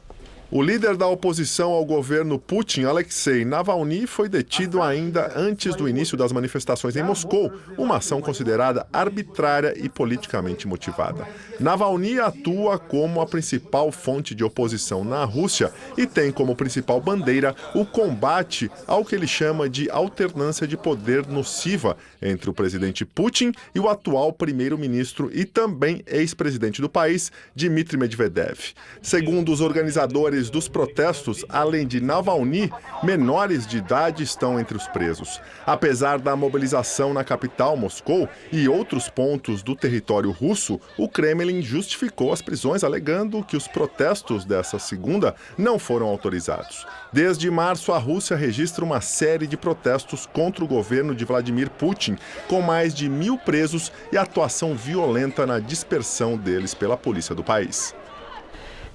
S1: O líder da oposição ao governo Putin, Alexei Navalny, foi detido ainda antes do início das manifestações em Moscou, uma ação considerada arbitrária e politicamente motivada. Navalny atua como a principal fonte de oposição na Rússia e tem como principal bandeira o combate ao que ele chama de alternância de poder nociva entre o presidente Putin e o atual primeiro-ministro e também ex-presidente do país, Dmitry Medvedev. Segundo os organizadores dos protestos, além de Navalny, menores de idade estão entre os presos. Apesar da mobilização na capital, Moscou, e outros pontos do território russo, o Kremlin justificou as prisões, alegando que os protestos dessa segunda não foram autorizados. Desde março, a Rússia registra uma série de protestos contra o governo de Vladimir Putin, com mais de 1.000 presos e atuação violenta na dispersão deles pela polícia do país.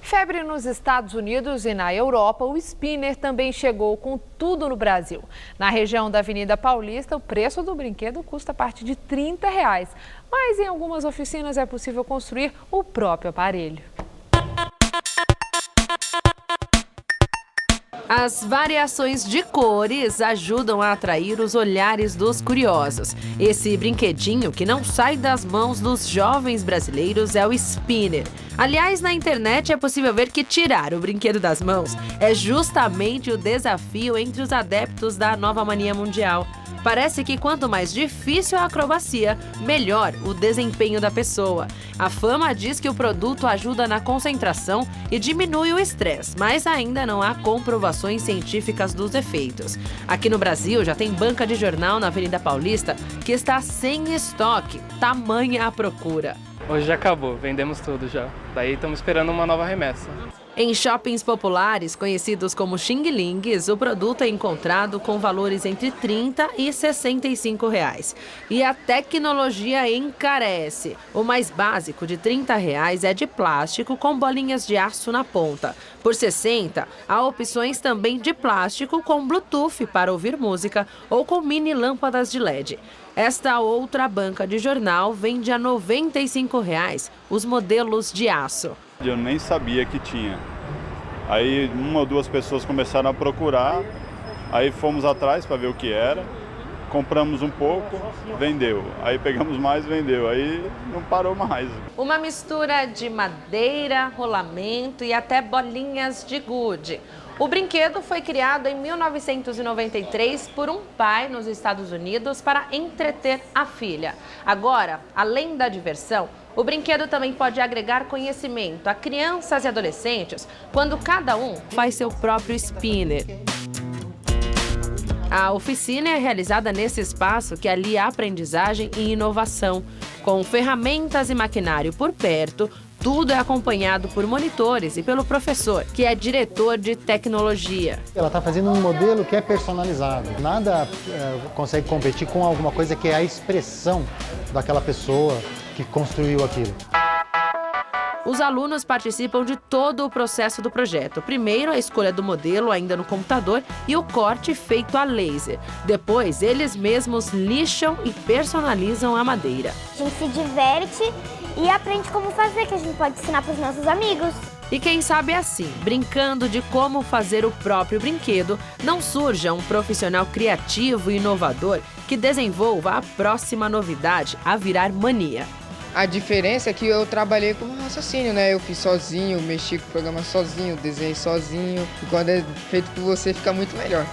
S2: Febre nos Estados Unidos e na Europa, o spinner também chegou com tudo no Brasil. Na região da Avenida Paulista, o preço do brinquedo custa a partir de R$ 30, mas em algumas oficinas é possível construir o próprio aparelho.
S5: As variações de cores ajudam a atrair os olhares dos curiosos. Esse brinquedinho que não sai das mãos dos jovens brasileiros é o spinner. Aliás, na internet é possível ver que tirar o brinquedo das mãos é justamente o desafio entre os adeptos da nova mania mundial. Parece que quanto mais difícil a acrobacia, melhor o desempenho da pessoa. A fama diz que o produto ajuda na concentração e diminui o estresse, mas ainda não há comprovações científicas dos efeitos. Aqui no Brasil já tem banca de jornal na Avenida Paulista que está sem estoque, tamanha a procura.
S22: Hoje já acabou, vendemos tudo já. Daí estamos esperando uma nova remessa.
S5: Em shoppings populares, conhecidos como xing-lings, o produto é encontrado com valores entre R$ 30 e R$ 65. E a tecnologia encarece. O mais básico, de R$ 30, é de plástico com bolinhas de aço na ponta. Por R$ 60, há opções também de plástico com Bluetooth para ouvir música ou com mini lâmpadas de LED. Esta outra banca de jornal vende a R$ 95 os modelos de aço.
S23: Eu nem sabia que tinha. Aí uma ou duas pessoas começaram a procurar, aí fomos atrás para ver o que era, compramos um pouco, vendeu. Aí pegamos mais, vendeu. Aí não parou mais.
S5: Uma mistura de madeira, rolamento e até bolinhas de gude. O brinquedo foi criado em 1993 por um pai nos Estados Unidos para entreter a filha. Agora, além da diversão, o brinquedo também pode agregar conhecimento a crianças e adolescentes quando cada um faz seu próprio spinner. A oficina é realizada nesse espaço que alia aprendizagem e inovação. Com ferramentas e maquinário por perto, tudo é acompanhado por monitores e pelo professor, que é diretor de tecnologia.
S24: Ela está fazendo um modelo que é personalizado. Nada consegue competir com alguma coisa que é a expressão daquela pessoa que construiu aquilo.
S5: Os alunos participam de todo o processo do projeto. Primeiro, a escolha do modelo ainda no computador e o corte feito a laser. Depois, eles mesmos lixam e personalizam a madeira.
S25: A gente se diverte e aprende como fazer, que a gente pode ensinar para os nossos amigos.
S5: E quem sabe assim, brincando de como fazer o próprio brinquedo, não surja um profissional criativo e inovador que desenvolva a próxima novidade a virar mania.
S26: A diferença é que eu trabalhei com raciocínio, né? Eu fiz sozinho, mexi com o programa sozinho, desenhei sozinho. E quando é feito por você, fica muito melhor.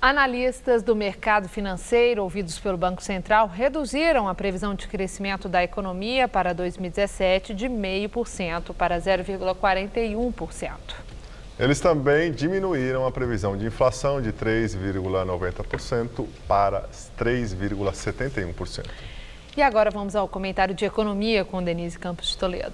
S2: Analistas do mercado financeiro, ouvidos pelo Banco Central, reduziram a previsão de crescimento da economia para 2017 de 0,5% para 0,41%.
S1: Eles também diminuíram a previsão de inflação de 3,90% para 3,71%.
S2: E agora vamos ao comentário de economia com Denise Campos de Toledo.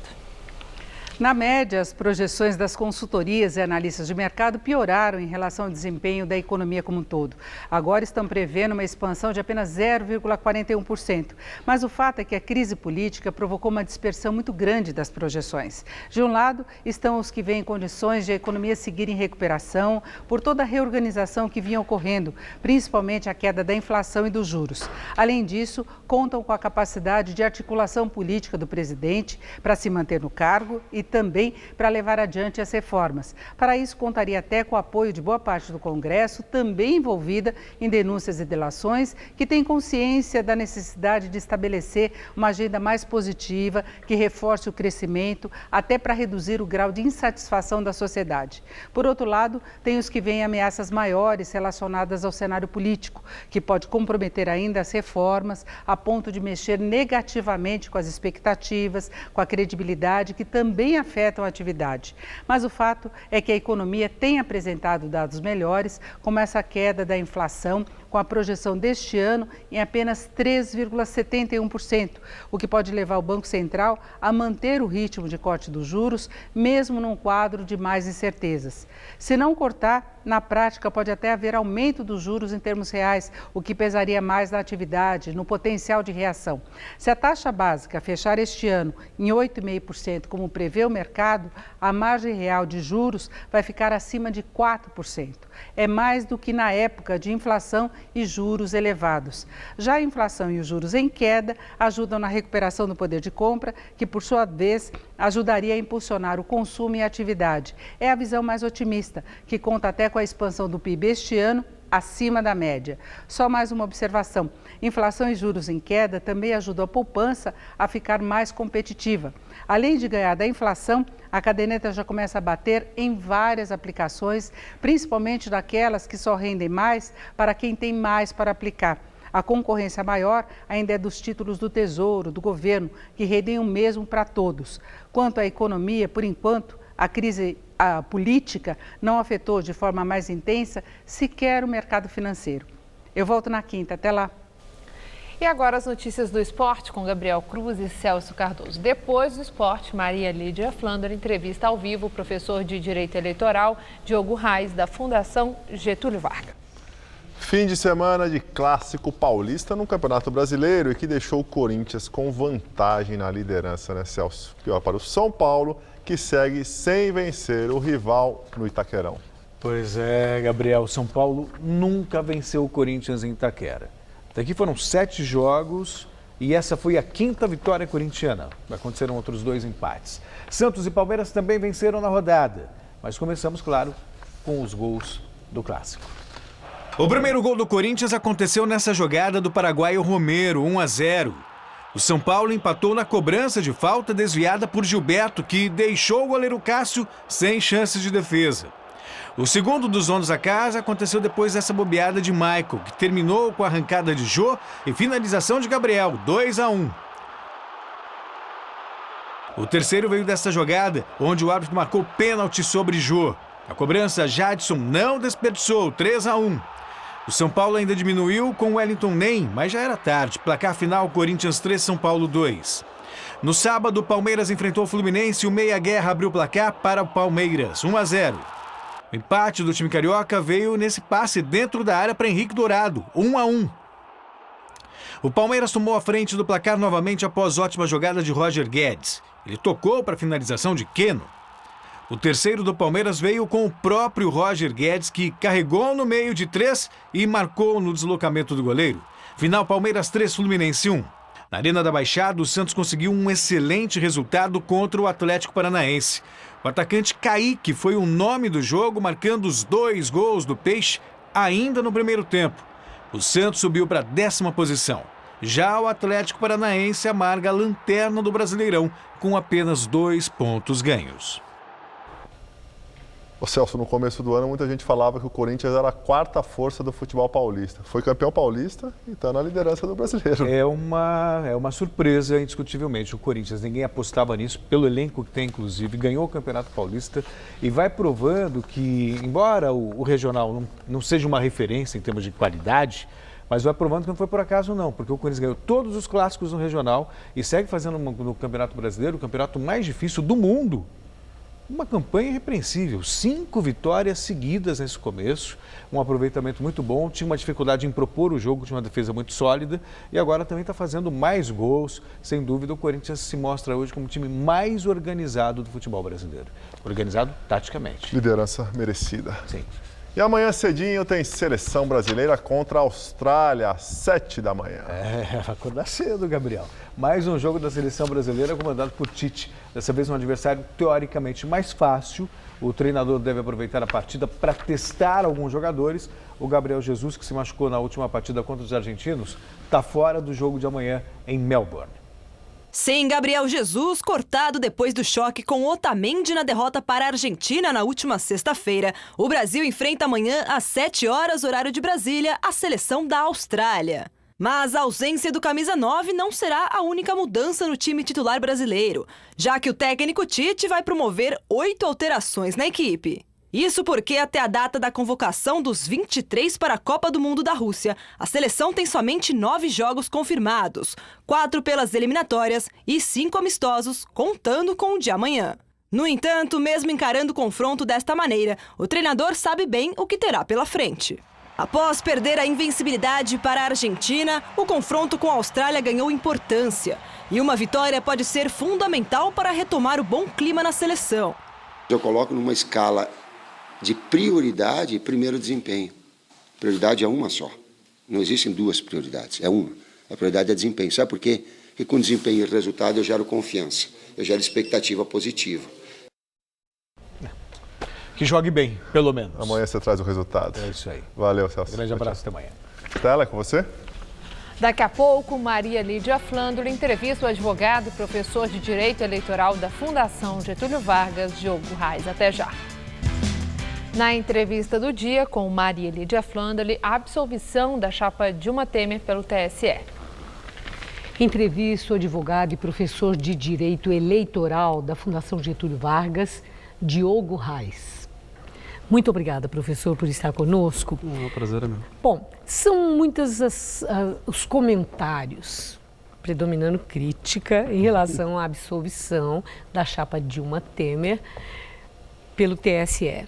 S3: Na média, as projeções das consultorias e analistas de mercado pioraram em relação ao desempenho da economia como um todo. Agora estão prevendo uma expansão de apenas 0,41%. Mas o fato é que a crise política provocou uma dispersão muito grande das projeções. De um lado, estão os que veem condições de a economia seguir em recuperação por toda a reorganização que vinha ocorrendo, principalmente a queda da inflação e dos juros. Além disso, contam com a capacidade de articulação política do presidente para se manter no cargo e também para levar adiante as reformas. Para isso, contaria até com o apoio de boa parte do Congresso, também envolvida em denúncias e delações, que tem consciência da necessidade de estabelecer uma agenda mais positiva, que reforce o crescimento, até para reduzir o grau de insatisfação da sociedade. Por outro lado, tem os que veem ameaças maiores relacionadas ao cenário político, que pode comprometer ainda as reformas, a ponto de mexer negativamente com as expectativas, com a credibilidade, que também afetam a atividade. Mas o fato é que a economia tem apresentado dados melhores, como essa queda da inflação, com a projeção deste ano em apenas 3,71%, o que pode levar o Banco Central a manter o ritmo de corte dos juros, mesmo num quadro de mais incertezas. Se não cortar, na prática pode até haver aumento dos juros em termos reais, o que pesaria mais na atividade, no potencial de reação. Se a taxa básica fechar este ano em 8,5%, como prevê o mercado, a margem real de juros vai ficar acima de 4%. É mais do que na época de inflação e juros elevados. Já a inflação e os juros em queda ajudam na recuperação do poder de compra, que por sua vez ajudaria a impulsionar o consumo e a atividade. É a visão mais otimista, que conta até com a expansão do PIB este ano acima da média. Só mais uma observação: inflação e juros em queda também ajudam a poupança a ficar mais competitiva. Além de ganhar da inflação, a caderneta já começa a bater em várias aplicações, principalmente daquelas que só rendem mais para quem tem mais para aplicar. A concorrência maior ainda é dos títulos do Tesouro, do governo, que rendem o mesmo para todos. Quanto à economia, por enquanto, a política não afetou de forma mais intensa sequer o mercado financeiro. Eu volto na quinta. Até lá.
S2: E agora as notícias do esporte com Gabriel Cruz e Celso Cardoso. Depois do esporte, Maria Lídia Flandre entrevista ao vivo o professor de Direito Eleitoral, Diogo Reis, da Fundação Getúlio Vargas.
S1: Fim de semana de clássico paulista no Campeonato Brasileiro e que deixou o Corinthians com vantagem na liderança, né, Celso? Pior para o São Paulo, que segue sem vencer o rival no Itaquerão.
S6: Pois é, Gabriel, São Paulo nunca venceu o Corinthians em Itaquera. Daqui foram 7 jogos e essa foi a 5ª vitória corintiana. Aconteceram outros 2 empates. Santos e Palmeiras também venceram na rodada. Mas começamos, claro, com os gols do clássico. O primeiro gol do Corinthians aconteceu nessa jogada do paraguaio Romero, 1-0. O São Paulo empatou na cobrança de falta desviada por Gilberto, que deixou o goleiro Cássio sem chances de defesa. O segundo dos donos da casa aconteceu depois dessa bobeada de Michael, que terminou com a arrancada de Jô e finalização de Gabriel, 2-1. O terceiro veio dessa jogada, onde o árbitro marcou pênalti sobre Jô. A cobrança, Jadson não desperdiçou, 3-1. O São Paulo ainda diminuiu com o Wellington Nem, mas já era tarde. Placar final, Corinthians 3, São Paulo 2. No sábado, o Palmeiras enfrentou o Fluminense e o Meia Guerra abriu o placar para o Palmeiras, 1-0. O empate do time carioca veio nesse passe dentro da área para Henrique Dourado, 1-1. O Palmeiras tomou a frente do placar novamente após ótima jogada de Roger Guedes. Ele tocou para a finalização de Keno. O terceiro do Palmeiras veio com o próprio Roger Guedes, que carregou no meio de 3 e marcou no deslocamento do goleiro. Final, Palmeiras 3, Fluminense 1. Na Arena da Baixada, o Santos conseguiu um excelente resultado contra o Atlético Paranaense. O atacante Kaique foi o nome do jogo, marcando os 2 gols do Peixe ainda no primeiro tempo. O Santos subiu para a 10ª posição. Já o Atlético Paranaense amarga a lanterna do Brasileirão com apenas 2 pontos ganhos.
S1: Ô Celso, no começo do ano muita gente falava que o Corinthians era a 4ª força do futebol paulista. Foi campeão paulista e está na liderança do Brasileiro.
S6: É uma surpresa, indiscutivelmente. O Corinthians, ninguém apostava nisso, pelo elenco que tem, inclusive, ganhou o Campeonato Paulista e vai provando que, embora o regional não seja uma referência em termos de qualidade, mas vai provando que não foi por acaso não, porque o Corinthians ganhou todos os clássicos no regional e segue fazendo no Campeonato Brasileiro o campeonato mais difícil do mundo
S7: uma campanha irrepreensível, 5 vitórias seguidas nesse começo, um aproveitamento muito bom, tinha uma dificuldade em propor o jogo, tinha uma defesa muito sólida e agora também está fazendo mais gols. Sem dúvida, o Corinthians se mostra hoje como o time mais organizado do futebol brasileiro. Organizado taticamente.
S1: Liderança merecida.
S7: Sim.
S1: E amanhã cedinho tem seleção brasileira contra a Austrália, às 7 da manhã.
S7: Vai acordar cedo, Gabriel. Mais um jogo da seleção brasileira comandado por Tite. Dessa vez um adversário teoricamente mais fácil. O treinador deve aproveitar a partida para testar alguns jogadores. O Gabriel Jesus, que se machucou na última partida contra os argentinos, está fora do jogo de amanhã em Melbourne.
S8: Sem Gabriel Jesus, cortado depois do choque com Otamendi na derrota para a Argentina na última sexta-feira, o Brasil enfrenta amanhã às 7 horas, horário de Brasília, a seleção da Austrália. Mas a ausência do camisa 9 não será a única mudança no time titular brasileiro, já que o técnico Tite vai promover 8 alterações na equipe. Isso porque até a data da convocação dos 23 para a Copa do Mundo da Rússia, a seleção tem somente 9 jogos confirmados, 4 pelas eliminatórias e 5 amistosos, contando com o de amanhã. No entanto, mesmo encarando o confronto desta maneira, o treinador sabe bem o que terá pela frente. Após perder a invencibilidade para a Argentina, o confronto com a Austrália ganhou importância. E uma vitória pode ser fundamental para retomar o bom clima na seleção.
S9: Eu coloco numa escala de prioridade e primeiro desempenho. Prioridade é uma só. Não existem duas prioridades, é uma. A prioridade é desempenho. Sabe por quê? Porque com desempenho e resultado eu gero confiança, eu gero expectativa positiva.
S7: Que jogue bem, pelo menos.
S1: Amanhã você traz o resultado.
S7: É isso aí.
S1: Valeu, Celso.
S7: Grande abraço, até amanhã.
S1: Tela, é com você?
S2: Daqui a pouco, Maria Lídia Flandre entrevista o advogado e professor de Direito Eleitoral da Fundação Getúlio Vargas, Diogo Reis. Até já. Na entrevista do dia com Maria Lídia Flandre, a absolvição da chapa Dilma Temer pelo TSE.
S11: Entrevista o advogado e professor de Direito Eleitoral da Fundação Getúlio Vargas, Diogo Reis. Muito obrigada, professor, por estar conosco.
S12: O prazer é meu.
S11: Bom, são muitos os comentários, predominando crítica em relação à absolvição da chapa Dilma Temer pelo TSE.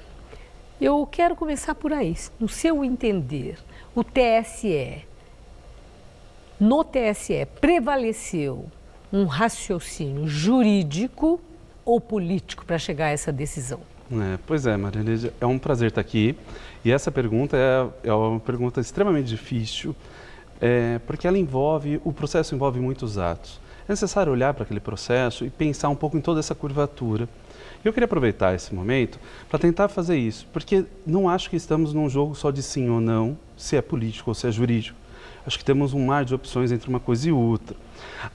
S11: Eu quero começar por aí. No seu entender, o TSE, no TSE, prevaleceu um raciocínio jurídico ou político para chegar a essa decisão?
S12: Pois é, Maria Lídia, é um prazer estar aqui. E essa pergunta é uma pergunta extremamente difícil, porque o processo envolve muitos atos. É necessário olhar para aquele processo e pensar um pouco em toda essa curvatura. Eu queria aproveitar esse momento para tentar fazer isso, porque não acho que estamos num jogo só de sim ou não, se é político ou se é jurídico. Acho que temos um mar de opções entre uma coisa e outra.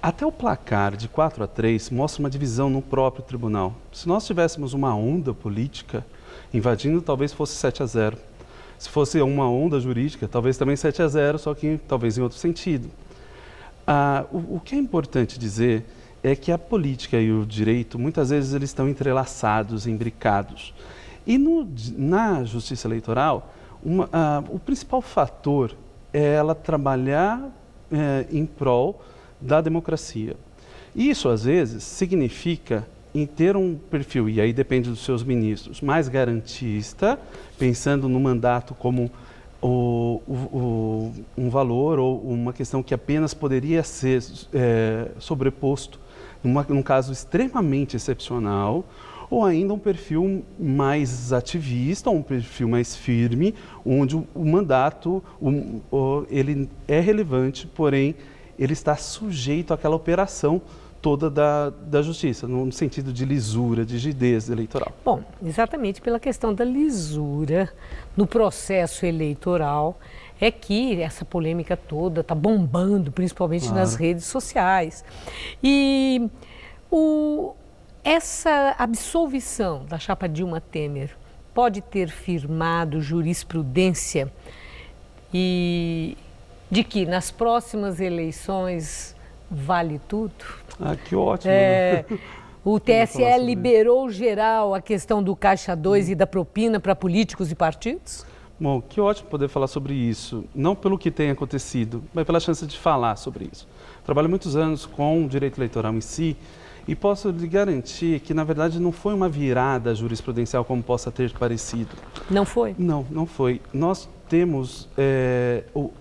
S12: Até o placar de 4-3 mostra uma divisão no próprio tribunal. Se nós tivéssemos uma onda política invadindo, talvez fosse 7-0. Se fosse uma onda jurídica, talvez também 7-0, só que talvez em outro sentido. O que é importante dizer é que a política e o direito, muitas vezes, eles estão entrelaçados, imbricados. E na justiça eleitoral, o principal fator é ela trabalhar em prol da democracia. Isso, às vezes, significa em ter um perfil, e aí depende dos seus ministros, mais garantista, pensando no mandato como um valor ou uma questão que apenas poderia ser sobreposto num caso extremamente excepcional, ou ainda um perfil mais ativista, um perfil mais firme, onde o mandato ele é relevante, porém ele está sujeito àquela operação toda da justiça, no sentido de lisura, de rigidez eleitoral.
S11: Bom, exatamente pela questão da lisura no processo eleitoral é que essa polêmica toda está bombando, principalmente nas redes sociais. E essa absolvição da chapa Dilma Temer pode ter firmado jurisprudência e de que nas próximas eleições vale tudo?
S12: Que ótimo!
S11: O TSE liberou geral a questão do Caixa 2 e da propina para políticos e partidos?
S12: Bom, que ótimo poder falar sobre isso, não pelo que tem acontecido, mas pela chance de falar sobre isso. Trabalho muitos anos com o direito eleitoral em si E posso lhe garantir que, na verdade, não foi uma virada jurisprudencial como possa ter parecido.
S11: Não foi?
S12: Não foi. Nós temos,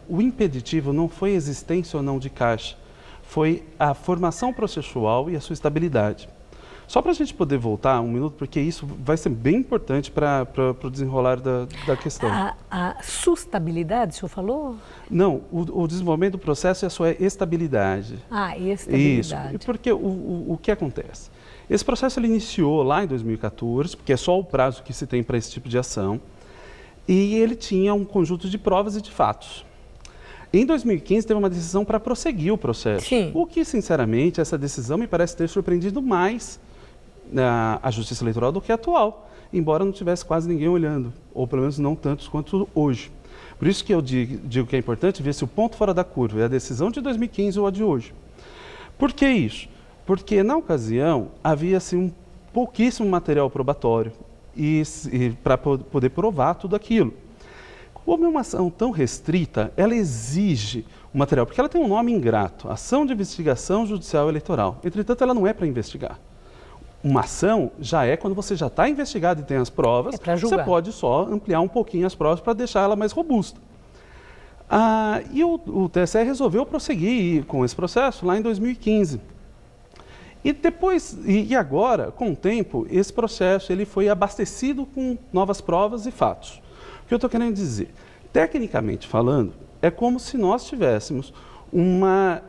S12: o impeditivo não foi a existência ou não de caixa, foi a formação processual e a sua estabilidade. Só para a gente poder voltar um minuto, porque isso vai ser bem importante para o desenrolar da questão.
S11: A sustentabilidade, o senhor falou?
S12: Não, o desenvolvimento do processo é a sua estabilidade.
S11: Estabilidade.
S12: Isso, porque o que acontece? Esse processo ele iniciou lá em 2014, porque é só o prazo que se tem para esse tipo de ação, e ele tinha um conjunto de provas e de fatos. Em 2015, teve uma decisão para prosseguir o processo.
S11: Sim.
S12: O que, sinceramente, essa decisão me parece ter surpreendido mais a Justiça Eleitoral do que a atual, embora não tivesse quase ninguém olhando, ou pelo menos não tantos quanto hoje. Por isso que eu digo que é importante ver se o ponto fora da curva é a decisão de 2015 ou a de hoje. Por que isso? Porque, na ocasião, havia-se um pouquíssimo material probatório e para poder provar tudo aquilo. Como é uma ação tão restrita, ela exige o material, porque ela tem um nome ingrato, Ação de Investigação Judicial Eleitoral. Entretanto, ela não é para investigar. Uma ação já é quando você já está investigado e tem as provas, você pode só ampliar um pouquinho as provas para deixar ela mais robusta. E o TSE resolveu prosseguir com esse processo lá em 2015. E depois, e agora, com o tempo, esse processo ele foi abastecido com novas provas e fatos. O que eu estou querendo dizer? Tecnicamente falando, é como se nós tivéssemos uma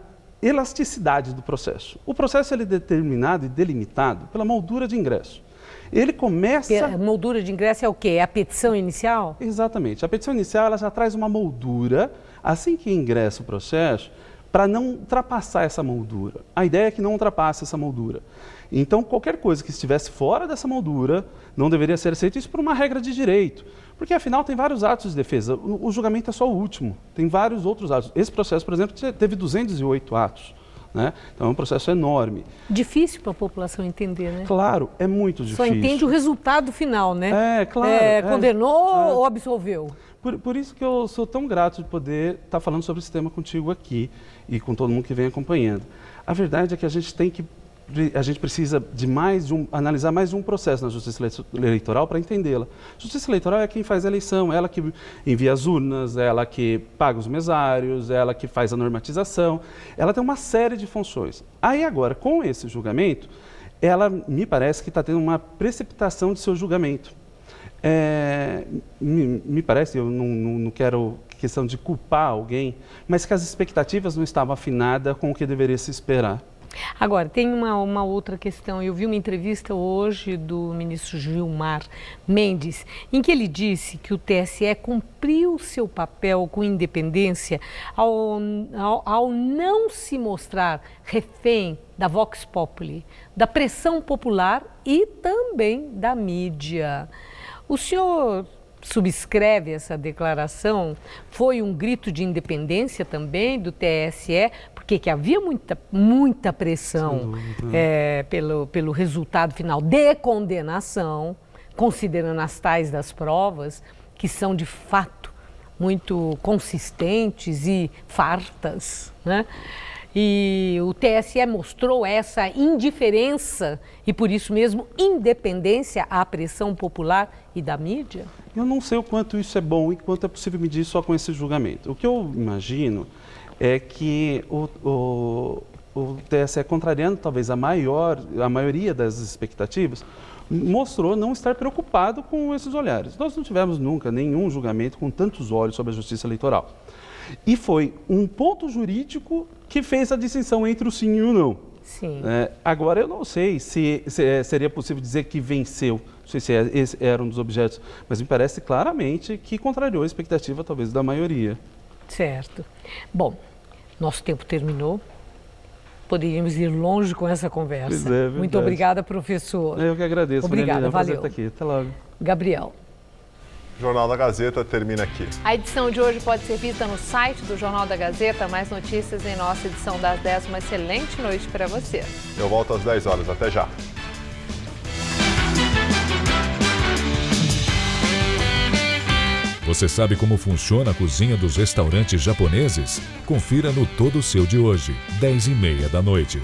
S12: elasticidade do processo. O processo ele é determinado e delimitado pela moldura de ingresso. Ele começa...
S11: A moldura de ingresso é o quê? É a petição inicial?
S12: Exatamente. A petição inicial ela já traz uma moldura, assim que ingressa o processo, para não ultrapassar essa moldura. A ideia é que não ultrapasse essa moldura. Então, qualquer coisa que estivesse fora dessa moldura não deveria ser aceita, isso por uma regra de direito. Porque, afinal, tem vários atos de defesa. O julgamento é só o último. Tem vários outros atos. Esse processo, por exemplo, teve 208 atos. Né? Então, é um processo enorme.
S11: Difícil para a população entender, né?
S12: Claro, é muito difícil.
S11: Só entende o resultado final, né?
S12: Claro.
S11: Condenou ou absolveu?
S12: Por isso que eu sou tão grato de poder estar falando sobre esse tema contigo aqui e com todo mundo que vem acompanhando. A verdade é que a gente precisa de analisar mais de um processo na Justiça Eleitoral para entendê-la. Justiça Eleitoral é quem faz a eleição, ela que envia as urnas, ela que paga os mesários, ela que faz a normatização, ela tem uma série de funções. Aí agora, com esse julgamento, ela me parece que está tendo uma precipitação de seu julgamento. Me parece, eu não quero questão de culpar alguém, mas que as expectativas não estavam afinadas com o que deveria se esperar.
S11: Agora, tem uma outra questão. Eu vi uma entrevista hoje do ministro Gilmar Mendes, em que ele disse que o TSE cumpriu seu papel com independência ao não se mostrar refém da Vox Populi, da pressão popular e também da mídia. O senhor subscreve essa declaração? Foi um grito de independência também do TSE, porque que havia muita pressão pelo resultado final de condenação, considerando as tais das provas, que são de fato muito consistentes e fartas, né? E o TSE mostrou essa indiferença e, por isso mesmo, independência à pressão popular e da mídia?
S12: Eu não sei o quanto isso é bom e quanto é possível medir só com esse julgamento. O que eu imagino é que o TSE, contrariando talvez a maioria das expectativas, mostrou não estar preocupado com esses olhares. Nós não tivemos nunca nenhum julgamento com tantos olhos sobre a justiça eleitoral. E foi um ponto jurídico que fez a distinção entre o sim e o não.
S11: Sim.
S12: Agora, eu não sei se seria possível dizer que venceu, não sei se esse era um dos objetos, mas me parece claramente que contrariou a expectativa, talvez, da maioria.
S11: Certo. Bom, nosso tempo terminou. Poderíamos ir longe com essa conversa. Muito obrigada, professor.
S12: Eu que agradeço.
S11: Obrigada, valeu.
S12: Estar aqui. Até logo.
S11: Gabriel.
S1: O Jornal da Gazeta termina aqui.
S2: A edição de hoje pode ser vista no site do Jornal da Gazeta. Mais notícias em nossa edição das 10. Uma excelente noite para você.
S1: Eu volto às 10 horas. Até já.
S10: Você sabe como funciona a cozinha dos restaurantes japoneses? Confira no Todo Seu de hoje, 10h30 da noite.